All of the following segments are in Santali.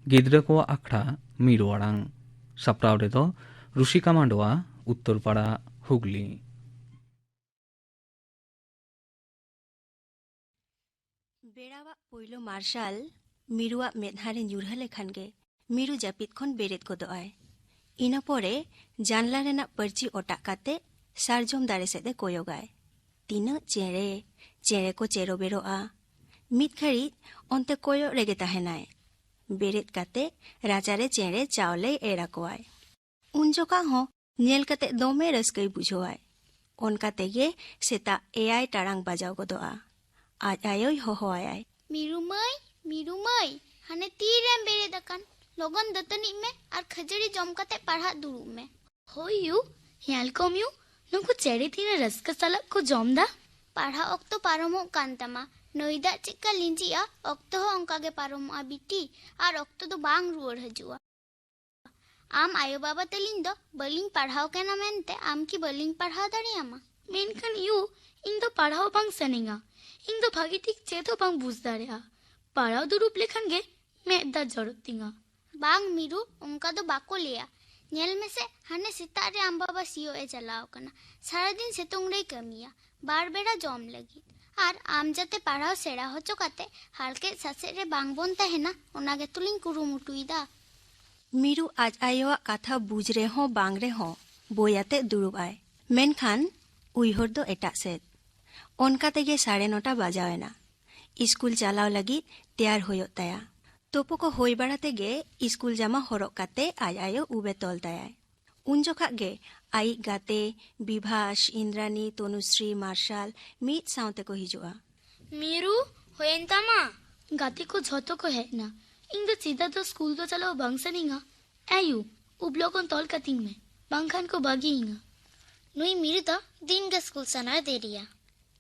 गिद्रा को आखड़ा मिरु आड़ांग सापड़ाव रेदो रुशिका मांडवा उत्तरपाड़ा हुगली। बेड़ावा पोइलो मार्शल मिरुआ मेदहारे ᱧᱩᱨᱦᱟᱹ लेखान गे मिरु जापिद खन बेरेद गोदोआय। इना पोरे जानला रेना पर्ची ओटाक काते सारजोम दारे सेदे कोयोगाय। तीना चेरे चेरे को चेरो बेरोआ मिद घड़ी ओंते कोयो रेगे ताहेनाय। बेरेद काते राजारे चेरे चावले एरा कोआय। उन जोका हो नेल काते दोमे रस्कई बुझोआय। ओनका तेगे सेता एआई टारांग बाजाव गोदोआ। आज आयोय होहोआय। मिरु मई हाने तीरेम बेरे दकान लोगन दतनी में और खजड़ी जम कते पढ़ा दुरुब में होयु यालकोमयु नुकु चेड़ी तीने रस्क सलक को जमदा पढ़ा ऑक्तो पारमो कांतमा नोइदा चिक्का लिंजिया ऑक्तो हो अंका गे पारमो बिटी और ऑक्तो तो बांग रुअर हजुआ आम आयो बाबा तलिन दो बलिंग पढ़ाओ केना मेनते आम की बलिंग पढ़ाओ दाड़ियामा मेनखान यू इन दो पढ़ाओ बांग सनेगा इन दो भागी ठीक चेतो बांग बुझ दाड़िया पढ़ाओ दुरुप लेखन गे मैं दा जरूरत तिंगा बांग मिरु उनका तो बाको लिया नेल में से हाने सितार रे आम बाबा सियो ए चलाओ कना सारा दिन सितुंग रे कमिया बार बेड़ा जम लगी और आम जाते पढ़ाओ सेड़ा होचो काते हालके ससे रे बांग बोनता है ना ओनागे तुलिंग कुरुमुटुइदा। मिरु आज आयोआ काथा बुझ रे हो बांग रे हो बोयाते दुरुब आय मेनखान उइहर दो एटा सेद ओनका तेगे 9:30 बाजावेना स्कूल चालाव लगी तैयार होयोत ताया तोपो को होई बाड़ा तेगे स्कूल जामा हरक काते आज आयो उबे तोल ताया उन जोखा गे आई गाते विभास इंद्रानी तनुश्री मार्शल मीत साउते को हिजुआ मिरु होयंतामा गाते को झोतो को है ना इन दो सीधा तो स्कूल तो चलो बांग सनेगा आयु उबलोगन तोल कतिंग में बांगखान को बागींगा नुई मिरु तो दिन के स्कूल सना देरिया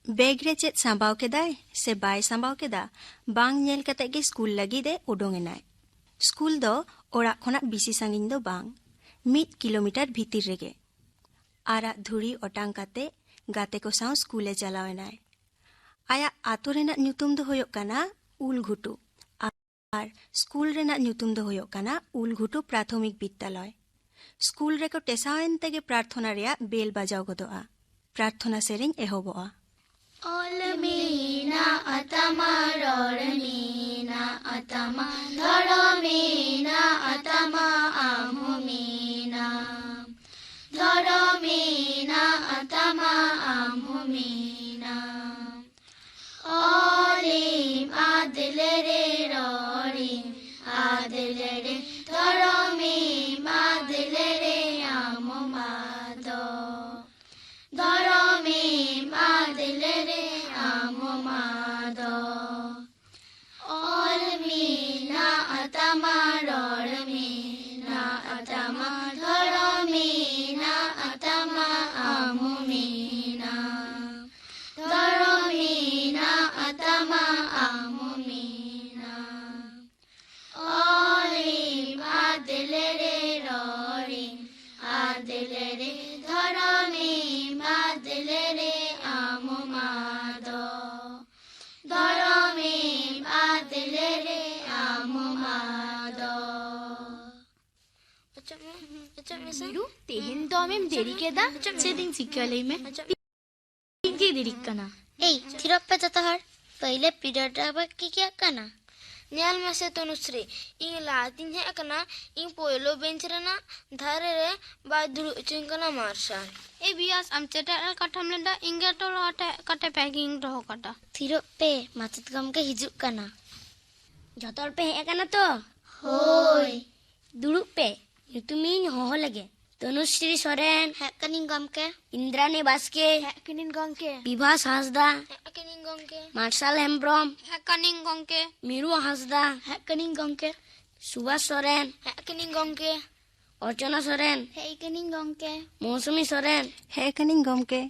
बेग रे चेत सांबाव केदाय से बाय सांबाव केदा बांग नेल कते गे स्कूल लगी दे उडोंगेनाय स्कूल दो ओड़ा खोना बिसी सांगिन दो बांग 1 किलोमीटर भीतिर रेगे आरा धुड़ी ओटांग काते गाते को साव स्कूले चलावेनाय आया आतो रेना न्यूतुम दो होयोक काना उलघुटू आर स्कूल रेना न्यूतुम दो होयोक काना उलघुटू प्राथमिक विद्यालय स्कूल रेको टेसावेन तेगे प्रार्थना रेया बेल बाजाव गोदोआ प्रार्थना सेरेंग एहोबोआ Olmina atama rormina atama dharmina atama amhumina dharmina atama amhumina olim adlere rorim adlere dharmim adlere amumado dharmim adlere amumado olmina atama rormina atama dharmina atama amumina dharmina atama amumina olim adlere rorim adlere dharmim adlere amumado dharmim adlere amumado मिरु तेहिन तो हमें देरी के दा सेदिन सिक्काले में इनकी देरी कना ए थिरप्पे जतहर पहले पीरियड की क्या कना न्याल में से तनुश्री इन लातिन है कना इन पोयलो बेंच रेना धारे रे बादुरु चिंकना मार्शल ए बियास am चेटा कठम लेदा इंगे तो लाटे कटे पैकिंग रहो कटा थिरप्पे माचत गम के हिजुक कना जतोर पे है कना तो होय दुरुप पे तुमिन हो लगे तनुश्री सोरेन हैकनिंग गम के इंद्रानी बास्के हैकनिंग गम के विभास हासदा हैकनिंग गम के मार्शल हेम्ब्रम हैकनिंग गम के मिरु हासदा हैकनिंग गम के सुभाष सोरेन हैकनिंग गम के अर्चना सोरेन हैकनिंग गम के मौसुमी सोरेन हेकनिंग गमके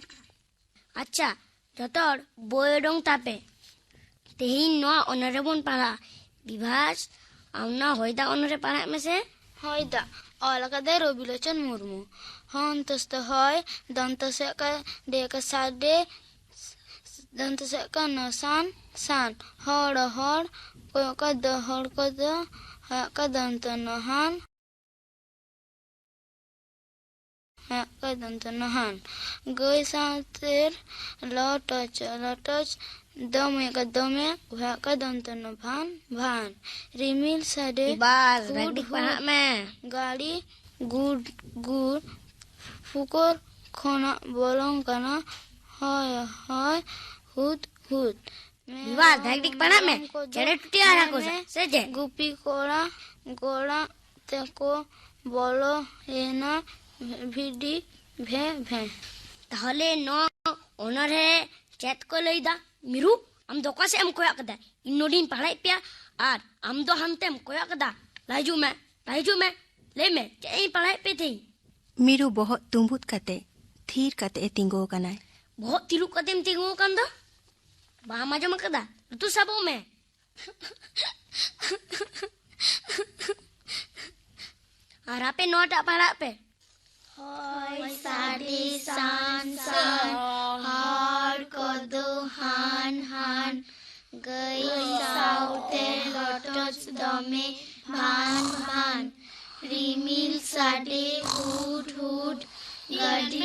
अच्छा जतोर बोयडोंग तापे तेहिन नो ऑनरेबल पाला विभास आउना होइदा ऑनरे पाला में से होइदा अलगदे रविलोचन मुर्मू हंतस्त होय दंत से का डे का साडे दंत से का नसान सान हड़ हड़ को का द हड़ को द ᱦᱟᱜ ᱠᱟ ᱫᱚᱱᱛᱚ ᱱᱚᱦᱟᱱ ᱦᱟᱜ ᱠᱟ ᱫᱚᱱᱛᱚ ᱱᱚᱦᱟᱱ ᱜᱟᱹᱭ ᱥᱟᱶᱛᱮ ᱞᱚᱴᱚᱪ ᱫᱚᱢᱮ কা দমে ᱦᱟᱜ কা দন্ত ন ভান ভান রিমিল সাডে Ibal, dik pahak me. গাড়ি গুড গুড ফুকর খনা বলং কানা হয় হয় হুদ হুদ Ibal, dik pahak me. Cere tuti ara ko seje. Gupi কোড়া গোড়া তেকো বলো এনা ভিডি ভে ভে Tahole no onore chat ko leida. Miru, am do ka se am koyak kada. Innodin palai pia ar am do hantem koyak kada. Laju me. Le me. Cei palai pe thi. मीरू बहुत तुम्बुत कते थीर कते तिंगो कनाय Bohok tilu katem tingu kan da. Ba majam kada. Tu sabo me. Arape no tak palak pe. Hoy sadi san san har kodo han han gay saute lotos dome bhan bhan rimil sade hud hud gadi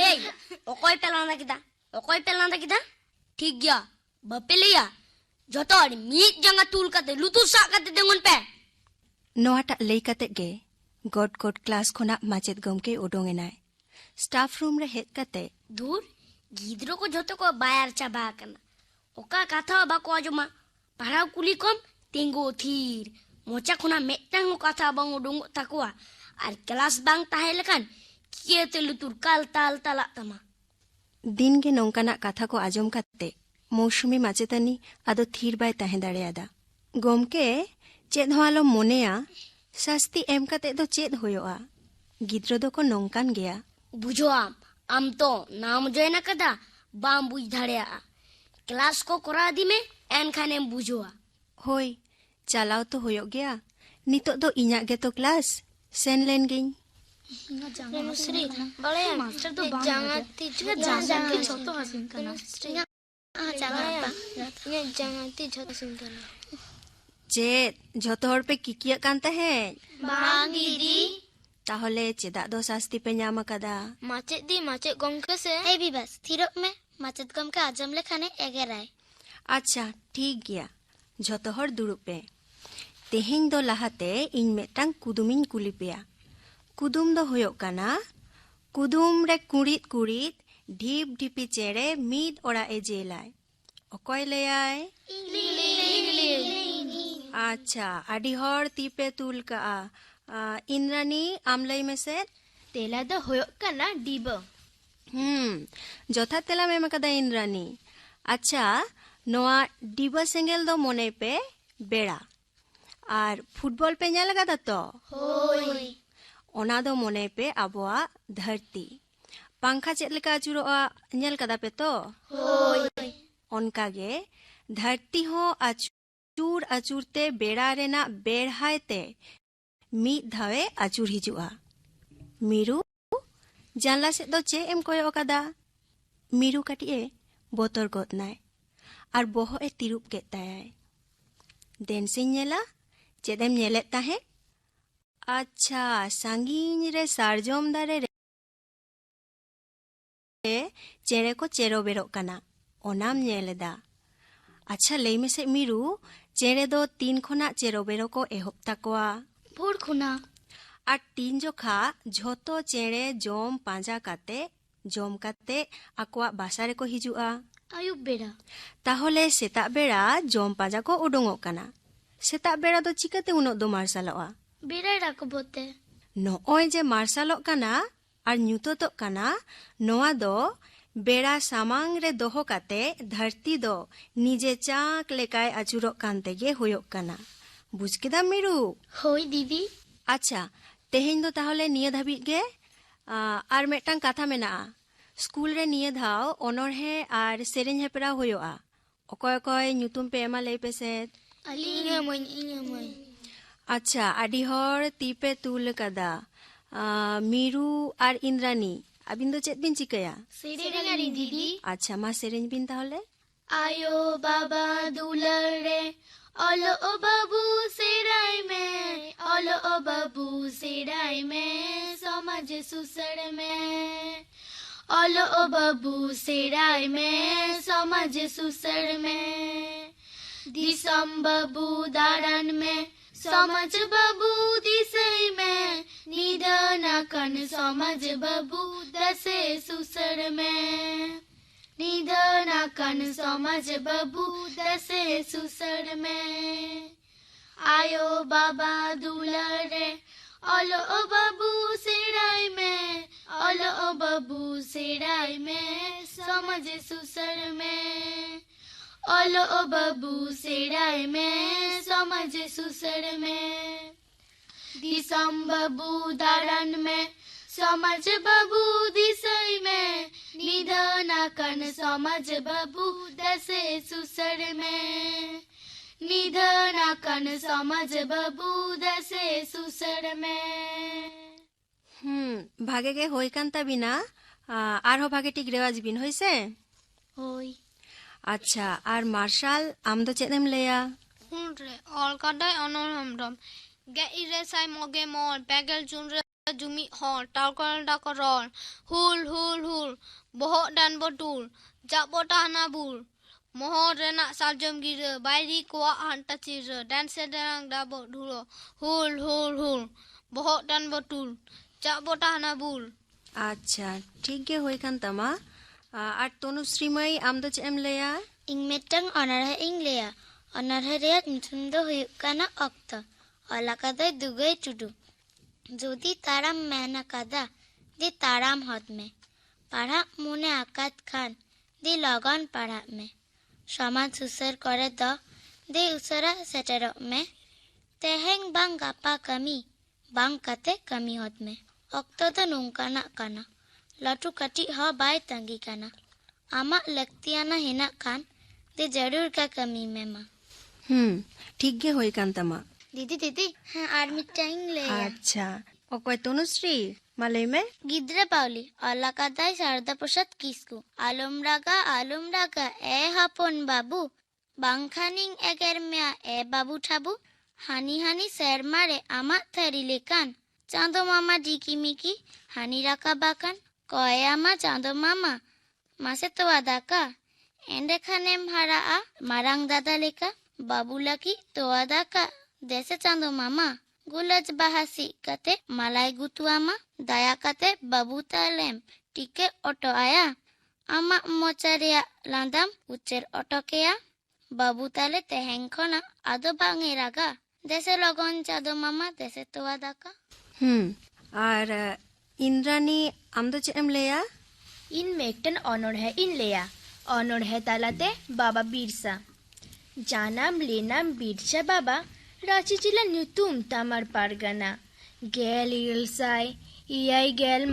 Ei, okoy pelanda kita? ঠিক গিয়া বাপেলিয়া যত আর মিট জাঙ্গা তুল কাতে লুতু সাক কাতে দেঙ্গন পে नोआटा लई कते गे गॉड गॉड क्लास खोना माचेद गमके उडोंगेनाय स्टाफ रूम रे हेज कते दूर गिद्रो को जतो को बायर चाबा कना ओका काथा बाको आजमा पढ़ाव कुली कम तिंगो थीर मोचा खुना मेटांग काथा बांग उडुंग ताकुआ आर क्लास बांग ताहे लेखान किएते लुतुर काल ताल ताला तमा दिन गे नोंकाना कथा को आजम कते मौसुमी माचेतानी आदो थीर बाय ताहे दाड़ेयादा गमके चेद हो आलो मोनेया शास्ति एम कते दो चेद होयोआ गिद्रो दो को नोंकान गया बुझोआम आम तो नाम जोयना कदा बाम बुझ धाड़ेया क्लास को करा दी में एन खानेम बुझोआ होय चलाव तो होयो गया नितो दो इña गे तो क्लास सेन लेन गिन श्री बड़े मास्टर तो जांगाती जांगाती छोटो हसिन कना जांगाती छोटो हसिन कना चेद झोतो हर पे किकिया कान तहे बांग दीदी ताहले चेदा दो शास्ति पे ᱧᱟᱢ कदा माचे गमके से ए भी बस थिरक में माचेद गमके आजम लेखाने एगेराय अच्छा ठीक गया झोतो हर दुड़ुब पे तेहेñ दो लाहाते इन मेटांग कुदुमिन कुली पेया कुदुम दो होयो काना कुदुम रे कुड़ित कुड़ित ढीप ढिपी चेड़े मीद ओड़ा ए जेलाय ओकोय लेयाय अच्छा आडी हर तीपे तुल का इंद्रानी आमलई में से तेला दो होयो काना डीब जोथा तेला में कदा इंद्रानी अच्छा नोआ डिबा सेंगेल दो मोने पे बेड़ा आर फुटबॉल पे ᱧᱮᱞ कदा तो होय ओना दो मोने पे आबोआ धरती पंखा चेद लेका अचुरोआ ᱧᱮᱞ कदा पे तो होय ओनका गे धरती हो अचूर अचूरते बेड़ा रेना बेड़हायते मीद धावे अचूर हिजुआ मीरू जानला से दो चे एम कोयो कदा मीरू कटिए बोतर गोदनाय आर बोहो ए तिरुप के ताय देनसिन नेला चेदेम नेलेत ताहे अच्छा सांगीन रे सारजोम दारे रे चेरे को चेरो बेरो कना ओनाम नेलेदा अच्छा लई में से मीरू चेरे दो 3 खोना चेरो बेरो को एहोब ताकोआ भोर खुना आर 3 जोखा झोतो चेरे जोम पांजा काते जोम काते आकोआ बासा रे को हिजुआ आयुब बेड़ा ताहले सेता बेड़ा जोम पांजा को उडुंगो कना सेता बेड़ा दो चिकाते उनो दो मार्शालोआ बेड़ा राको बोते नोय जे मार्शालोग कना आर ᱧᱩᱛᱚᱛᱚᱜ कना नोआ दो बेड़ा सामांग रे दोहो काते धरती दो निजे चाक लेकाय अचुरो कांते गे होयो कना बुझ केदा मीरू होय दीदी अच्छा तेहेñ दो ताहले निया धाबी गे आर मेटांग कथा मेना स्कूल रे निया धाव ओनरहे आर सेरेñ हेपरा होयोआ ओकोय ओकोय ᱧᱩᱛᱩᱢ पे एमा लई पे से इने मई अच्छा आडी हर तीपे तुल कदा मीरू आर इंद्रानी अबिन दो चेद बिन चिकया सेरेंगारी दीदी अच्छा मा सेरेñ बिन ताहले आयो बाबा दुलर रे ओलो ओ बाबू सेराई में ओलो ओ बाबू सेराई में समाज सुसड़ में ओलो ओ बाबू सेराई में समाज सुसड़ में दिसम बाबू दारन में समाज बाबू दिसई में निधना कन समाज बाबू दसे सुसड़ में निधना कन समाज बाबू दसे सुसड़ में आयो बाबा दुलर रे ओलो ओ बाबू सेराई में ओलो ओ बाबू सेराई में समझ सुसड़ में ओलो ओ बाबू सेराई में समझ सुसड़ में दिसम बाबू दारन में समझ बाबू दिसई में निधना कन समझ बाबू दसे सुसड़ में निधना कन समझ बाबू दसे सुसड़ में भागे गे होई कांता बिना आरो भागे टिक रेवाज बिन होइसे होई अच्छा आर मार्शल आम दो चेदम लेया रे ऑल कादाय अनल हमदम गे इरे साइ मगे मल पेगल जुन रे जुमी हर टाउकल डाकरल हुल हुल हुल बोहो डान बटुल जाबोटा हनाबुल मोहर रेना सालजम गिरे बायरी कोआ हांटा चिर डान से डांग डाबो धुलो हुल हुल हुल बोहो डान बटुल जाबोटा हनाबुल अच्छा ठीक गे होई कांता मा आर तनुश्री मई आम दो चेम लेया ᱤᱧ ᱢᱤᱫᱴᱟᱝ ᱚᱱᱚᱬᱦᱮ ᱤᱧ ᱞᱟᱹᱭᱟ ᱚᱱᱚᱬᱦᱮ ᱨᱮᱭᱟᱜ ᱧᱩᱛᱩᱢ ᱫᱚ ᱦᱩᱭᱩᱜ ᱠᱟᱱᱟ ᱚᱠᱛᱚ ᱚᱞ ᱟᱠᱟᱫᱟᱭ ᱫᱩᱜᱟᱹᱭ ᱴᱩᱰᱩ ᱡᱩᱫᱤ ᱛᱟᱲᱟᱢ ᱢᱮᱱ ᱟᱠᱟᱫᱟ ᱫᱤ ᱛᱟᱲᱟᱢ ᱦᱚᱫ ᱢᱮ ᱯᱟᱲᱦᱟᱜ ᱢᱚᱱᱮ ᱟᱠᱟᱫ ᱠᱷᱟᱱ ᱫᱤ ᱞᱚᱜᱚᱱ ᱯᱟᱲᱦᱟᱜ ᱢᱮ ᱥᱚᱢᱟᱡᱽ ᱥᱩᱥᱟᱹᱨ ᱠᱚᱨᱮ ᱫᱚ ᱫᱤ ᱩᱥᱟᱹᱨᱟ ᱥᱮᱴᱮᱨᱚᱜ ᱢᱮ ᱛᱮᱦᱮᱧ ᱵᱟᱝ ᱜᱟᱯᱟ ᱠᱟᱹᱢᱤ ᱵᱟᱝ ᱠᱟᱛᱮ ᱠᱟᱹᱢᱤ ᱦᱚᱫ ᱢᱮ ᱚᱠᱛᱚ ᱫᱚ ᱱᱚᱝᱠᱟᱱᱟᱜ ᱠᱟᱱᱟ ᱞᱟᱹᱴᱩ ᱠᱟᱹᱴᱤᱡ ᱦᱚᱸ ᱵᱟᱭ ᱛᱟᱺᱜᱤ ᱠᱟᱱᱟ ᱟᱢᱟᱜ ᱞᱟᱹᱠᱛᱤᱭᱟᱱᱟ ᱦᱮᱱᱟᱜ ᱠᱷᱟᱱ ᱫᱤ ᱡᱟᱹᱨᱩᱲ ᱠᱟ ᱠᱟᱹᱢᱤ ᱢᱮ ᱢᱟ ठीक गे होई कांता मा ᱫᱤᱫᱤ ᱫᱤᱫᱤ ᱦᱮᱸ ᱟᱨ ᱢᱤᱫᱴᱟᱝ ᱤᱧ ᱞᱟᱹᱭᱟ अच्छा ओकय तनुश्री मा लई मे गिद्रे पावली ᱚᱞ ᱟᱠᱟᱫᱟᱭ ᱥᱟᱨᱫᱟ ᱯᱨᱚᱥᱟᱫ ᱠᱤᱥᱠᱩ ᱟᱞᱚᱢ ᱨᱟᱜᱟ ᱮ ᱦᱚᱯᱚᱱ ᱵᱟᱵᱩ ᱵᱟᱝᱠᱷᱟᱱᱤᱧ ᱮᱜᱮᱨ ᱢᱮᱭᱟ ᱮ ᱵᱟᱵᱩ ᱴᱷᱟᱵᱩ ᱦᱟᱹᱱᱤ ᱦᱟᱹᱱᱤ ᱥᱮᱨᱢᱟ ᱨᱮ ᱟᱢᱟᱜ ᱛᱷᱟᱹᱨᱤ ᱞᱮᱠᱟᱱ ᱪᱟᱸᱫᱳ ᱢᱟᱢᱟ ᱰᱤᱠᱤᱢᱤᱠᱤ ᱦᱟᱹᱱᱤ ᱨᱟᱠᱟᱵ ᱟᱠᱟᱱ ᱠᱚᱭᱟᱢᱟ ᱪᱟᱸᱫᱳ ᱢᱟᱢᱟ ᱢᱟᱥᱮ ᱛᱚᱣᱟ ᱫᱟᱠᱟ ᱮᱸᱰᱮᱠᱷᱟᱱᱮᱢ ᱦᱟᱨᱟᱜᱼᱟ ᱢᱟᱨᱟᱝ ᱫᱟᱫᱟ ᱞᱮᱠᱟ ᱵᱟᱵᱩ ᱞᱟᱹᱜᱤᱫ ᱛᱚᱣᱟ ᱫᱟᱠᱟ ᱫᱮᱥᱮ ᱪᱟᱸᱫᱳ ᱢᱟᱢᱟ ᱜᱩᱞᱟᱹᱡ ᱵᱟᱦᱟ ᱥᱤᱫ ᱠᱟᱛᱮ ᱢᱟᱞᱟᱭ ᱜᱩᱛᱩᱣᱟᱢᱟ ᱫᱟᱭᱟ ᱠᱟᱛᱮ ᱵᱟᱵᱩ ᱛᱟᱞᱮᱢ ᱴᱤᱠᱟᱹ ᱚᱴᱚ ᱟᱭᱟ ᱟᱢᱟᱜ ᱢᱚᱪᱟ ᱨᱮᱭᱟᱜ ᱞᱟᱸᱫᱟᱢ ᱩᱪᱟᱹᱲ ᱚᱴᱚᱠᱮᱭᱟ ᱵᱟᱵᱩ ᱛᱟᱞᱮ ᱛᱮᱦᱮᱧ ᱠᱷᱚᱱᱟᱜ ᱟᱫᱚ ᱵᱟᱝ ᱮ ᱨᱟᱜᱟ ᱫᱮᱥᱮ ᱞᱚᱜᱚᱱ ᱪᱟᱸᱫᱳ ᱢᱟᱢᱟ ᱫᱮᱥᱮ तोवा दाका आर इंद्रानी आम दो चेम लेया इन मेक्टन अनोढ़े इन लेया अनोढ़े तालाते बाबा बिरसा जानाम लेनाम बिरसा बाबा रांची जिला ᱧᱩᱛᱩᱢ तामार पारगाना गेल इरलसाय इयाई गेल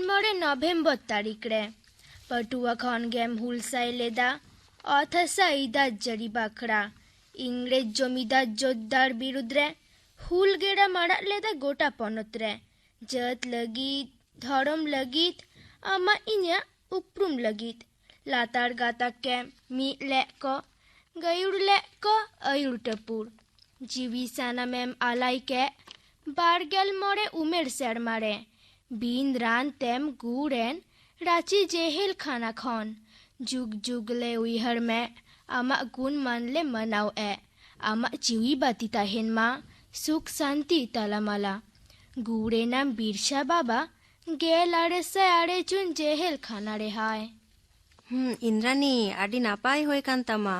मोड़े नवेम्बर तारीख रे पटुआ खन गेम हुलसाय लेदा अथसा इदा जरी बाखड़ा इंग्रेज जमीदार जोद्दार बिरुद्ध रे हुल गेड़ा मारा लेदा गोटा पनत रे जत लगित धर्म लगित आमा इन्या उपरुम लगित लातार गाता के मी ले को गयुड़ ले को अयुड़ टपुर जीवी साना मेम आलाई के बारगेल मोड़े उमेर सेर मारे बीन रान तेम गुड़ेन रांची जेहेल खाना खन जुग जुग ले उइहर में आमा गुण मान ले मनाव ए आमा जीवी बाती ताहेन मा सुख शांति तालामाला गुड़े नाम बिरसा बाबा गेल आड़े से आड़े चुन जेहेल खाना रे हाय इंद्रानी आडी नापाय होय कांतामा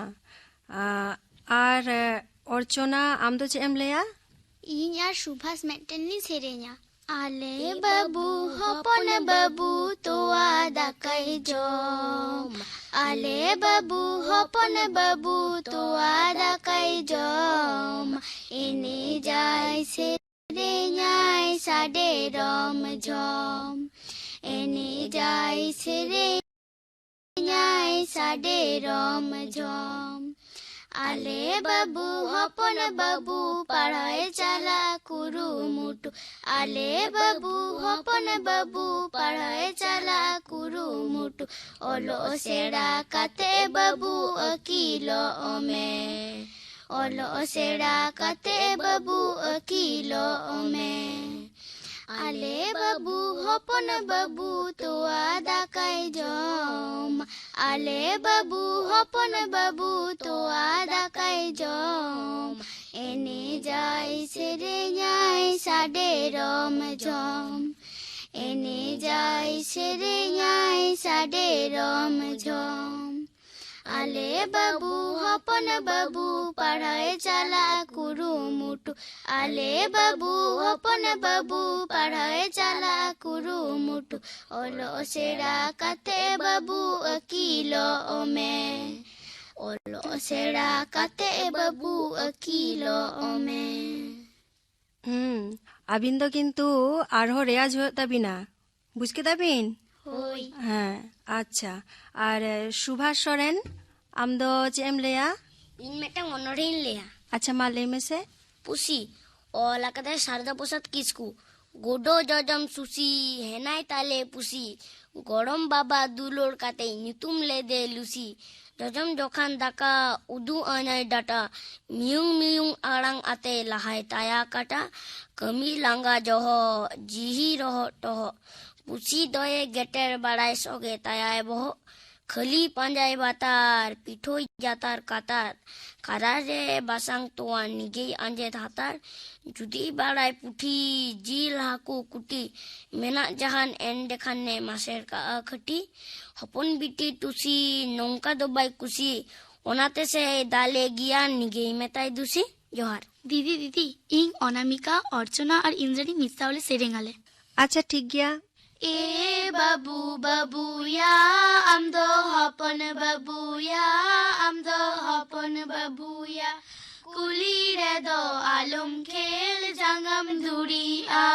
आर अर्चना आम दो चेम लेया ᱤᱧ ᱟᱨ ᱥᱩᱵᱷᱟᱥ ᱢᱤᱫᱴᱮᱱ ᱞᱤᱧ ᱥᱮᱨᱮᱧᱟ ᱟᱞᱮ ᱵᱟᱵᱩ ᱦᱚᱯᱚᱱ ᱵᱟᱵᱩ ᱛᱚᱣᱟ ᱫᱟᱠᱟᱭ ᱡᱚᱢ ᱟᱞᱮ ᱵᱟᱵᱩ ᱦᱚᱯᱚᱱ ᱵᱟᱵᱩ ᱛᱚᱣᱟ ᱫᱟᱠᱟᱭ ᱡᱚᱢ ᱮᱱᱮᱡᱟᱭ ᱥᱮᱨᱮᱧᱟᱭ ᱥᱟᱰᱮ ᱨᱚᱢ ᱡᱷᱚᱢ ᱮᱱᱮᱡᱟᱭ ᱥᱮᱨᱮᱧᱟᱭ ᱥᱟᱰᱮ ᱨᱚᱢ ᱡᱷᱚᱢ आले बाबू हपन बाबू पढ़ाए चला कुरुमुटु आले बाबू हपन बाबू पढ़ाए चला कुरुमुटु mutu olo sera kate babu akilo ome olo sera kate babu akilo ome ale babu hopon babu tua dakai jom ale babu hopon babu tua dakai jom ene jai sere nyai sade rom jom ene jai sere nyai sade rom jom ale babu hopon babu padhae chala kurumutu ale babu hopon babu padhae chala kurumutu olo sera kate babu akilo ome olo sera kate babu akilo ome আবিন তো কিন্তু আরো রেয়াজ হয়ে তাবিনা বুঝকে তাবিন hoi হ্যাঁ আচ্ছা আর সুভাষ সরেন আমদো চেম লেয়া ᱤᱧ ᱢᱤᱫᱴᱟᱝ ᱚᱱᱚᱬᱦᱮᱧ ᱞᱟᱹᱭᱟ আচ্ছা মা ᱞᱟᱹᱭ ᱢᱮᱥᱮ ᱯᱩᱥᱤ ᱚᱞ ᱟᱠᱟᱫᱟᱭ ᱥᱟᱨᱫᱟ ᱯᱨᱚᱥᱟᱫ ᱠᱤᱥᱠᱩ ᱜᱚᱰᱚ ᱡᱚᱡᱚᱢ ᱥᱩᱥᱤ ᱦᱮᱱᱟᱭ ᱛᱟᱞᱮ ᱯᱩᱥᱤ ᱜᱚᱲᱚᱢ ᱵᱟᱵᱟ ᱫᱩᱞᱟᱹᱲ ᱠᱟᱛᱮ ᱧᱩᱛᱩᱢ ᱞᱮᱫᱮ ᱞᱩᱥᱤ ᱡᱚᱡᱚᱢ ᱡᱚᱠᱷᱟᱱ ᱫᱟᱠᱟ ᱩᱫᱩᱜ ᱟᱹᱧᱟᱭ ᱰᱟᱴᱟ ᱢᱤᱭᱩᱝ ᱢᱤᱭᱩᱝ ᱟᱲᱟᱝ ᱟᱛᱮ ᱞᱟᱦᱟᱭ ᱛᱟᱭᱟ ᱠᱟᱴᱟ ᱠᱟᱹᱢᱤ ᱞᱟᱸᱜᱟ ᱡᱚᱦᱚᱜ ᱡᱤᱦᱤ ᱨᱚᱦᱚᱜ ᱴᱚᱦᱚᱜ ᱯᱩᱥᱤ ᱫᱚᱭᱮ ᱜᱮᱴᱮᱨ ᱵᱟᱲᱟᱭ ᱥᱚᱜᱮ ᱛᱟᱭᱟᱭ ᱵᱚᱦᱚᱜ ᱠᱷᱟᱹᱞᱤ ᱯᱟᱸᱡᱟᱭ ᱵᱟᱛᱟᱨ ᱯᱤᱴᱷᱳᱭ ᱡᱟᱛᱟᱨ ᱠᱟᱛᱟᱨ ᱠᱟᱨᱟᱨᱮ ᱵᱟᱥᱟᱝ ᱛᱚᱣᱟ ᱱᱤᱜᱮᱭ ᱟᱸᱡᱮᱫ ᱦᱟᱛᱟᱨ ᱡᱩᱫᱤ ᱵᱟᱲᱟᱭ ᱯᱩᱴᱷᱤ ᱡᱤᱞ ᱦᱟᱹᱠᱩ ᱠᱩᱴᱤ ᱢᱮᱱᱟᱜ ᱡᱟᱦᱟᱱ ᱮᱱᱰᱮᱠᱷᱟᱱᱮ ᱢᱟᱥᱮᱨ ᱠᱟᱜᱼᱟ ᱠᱷᱟᱹᱴᱤ ᱦᱚᱯᱚᱱ ᱵᱤᱴᱤ ᱴᱩᱥᱤ ᱱᱚᱝᱠᱟ ᱫᱚ ᱵᱟᱭ ᱠᱩᱥᱤ ᱚᱱᱟᱛᱮ ᱥᱮ ᱫᱟᱞᱮ ᱜᱮᱭᱟ ᱱᱤᱜᱮᱭ ᱢᱮᱛᱟᱭ ᱫᱩᱥᱤ ᱡᱚᱦᱟᱨ দিদি দিদি ইং অনামিকা অর্চনা আর ইন্দ্রাণী মিসাওলে সেরেঙালে আচ্ছা ঠিক গিয়া e babu babuya amdo hopon babuya amdo hopon babuya kuli redo alum khel jangam duriya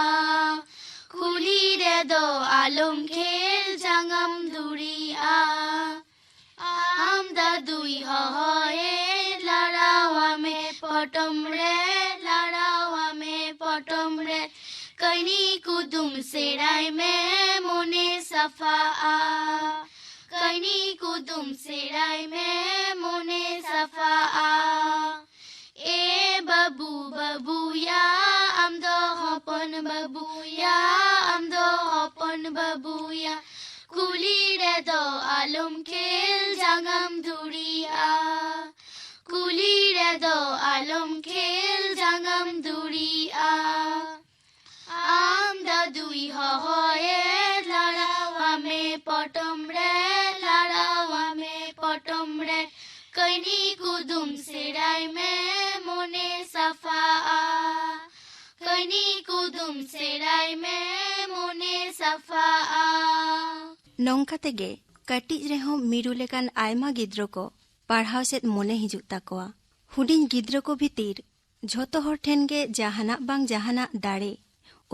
kuli redo alum khel jangam duriya amda dui hoye larawa me potom re कनी कुदुम सेराय में मोने सफा कनी कुदुम सेराय में मोने सफा ए बाबू बाबूया आमदो हपन बाबूया आमदो हपन बाबूया कुली रे दो आलम खेल जांगम दुरिया कुली रे दो आलम खेल जांगम दुरिया आम दादुई होए लड़ावा में पटम रे कनी कुदुम सेराय में मोने सफा कनी कुदुम सेराय में मोने सफा नौका तेगे कटिज रेहो मिरु लेकान आयमा गिद्रो को पढ़ाव सेद मोने हिजुक ताकोआ हुडिन गिद्रो को भीतिर झोतो हर ठेन गे जहाना बांग जहाना दाड़े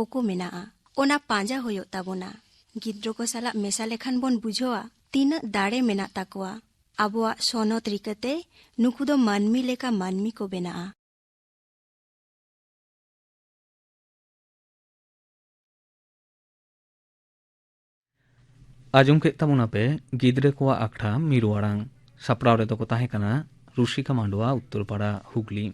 ओको मेनाआ ओना पांजा होयो ताबोना गिद्रो को साला मेसा लेखान बोन बुझोआ तीना दाड़े मेना ताकोआ आबोआ सोनत रिकते नुकु दो मानमी लेका मानमी को बेनाआ आजम के तमुना पे गिद्रे को आखड़ा मिरु आड़ांग सपड़ाव रे तो को ताहे कना रुशिका मांडवा उत्तरपाड़ा हुगली।